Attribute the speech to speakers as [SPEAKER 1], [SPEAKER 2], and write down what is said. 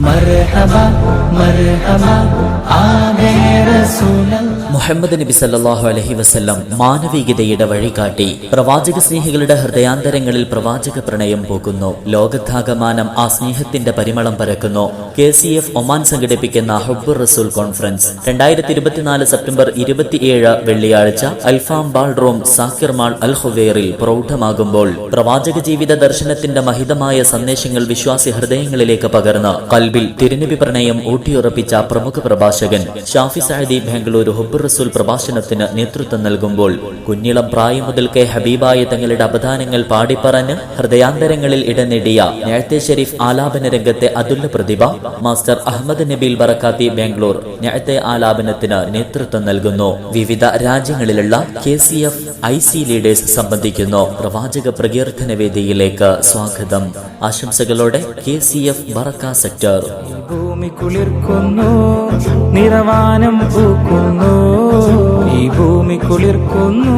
[SPEAKER 1] മർഹബാ മർഹബാ ആഗേ റസൂലല്ലാഹ്.
[SPEAKER 2] മുഹമ്മദ് നബി സല്ലല്ലാഹു അലൈഹി വസല്ലം മാനവികതയുടെ വഴികാട്ടി. പ്രവാചക സ്നേഹികളുടെ ഹൃദയാന്തരങ്ങളിൽ പ്രവാചക പ്രണയം പൂക്കുന്നു. ലോകത്താകമാനം ആ സ്നേഹത്തിന്റെ പരിമളം പരക്കുന്നു. KCF ഒമാൻ സംഘടിപ്പിക്കുന്ന ഹുബ്ബുർ റസൂൽ കോൺഫറൻസ് 2024 സെപ്റ്റംബർ 27 വെള്ളിയാഴ്ച അൽഫാം ബാൾ റൂം സാക്കിർ മാൾ അൽ ഹുവൈറിൽ പ്രൗഢമാകുമ്പോൾ പ്രവാചക ജീവിത ദർശനത്തിന്റെ മഹിതമായ സന്ദേശങ്ങൾ വിശ്വാസി ഹൃദയങ്ങളിലേക്ക് പകർന്ന് കൽബിൽ തിരുനബി പ്രണയം ഊട്ടിയുറപ്പിച്ച പ്രമുഖ പ്രഭാഷകൻ ഷാഫി സഅദി ബാംഗ്ലൂരു ഹുബ്ബുർ റസൂൽ പ്രഭാഷണത്തിന് നേതൃത്വം നൽകുമ്പോൾ കുഞ്ഞിളം പ്രായം മുതൽക്കേ ഹബീബായ തങ്ങളുടെ അപദാനങ്ങൾ പാടിപ്പറഞ്ഞ് ഹൃദയാന്തരങ്ങളിൽ ഇടം നേടിയ നേഴത്തെ ഷെരീഫ് ആലാപന രംഗത്തെ അതുല്യ പ്രതിഭ മാസ്റ്റർ അഹമ്മദ് നബീൽ ബറക്കാത്തി ബാംഗ്ലൂർ നേഴത്തെ ആലാപനത്തിന് നേതൃത്വം നൽകുന്നു. വിവിധ രാജ്യങ്ങളിലുള്ള KCF IC ലീഡേഴ്സ് സംബന്ധിക്കുന്നു. പ്രവാചക പ്രകീർത്തന വേദിയിലേക്ക് സ്വാഗതം. ആശംസകളോടെ KCF ബറക്ക സെക്ടർ.
[SPEAKER 1] ഭൂമി കുളിർക്കുന്നു, നിറവാനം പൂക്കുന്നു, ഈ ഭൂമി കുളിർക്കുന്നു,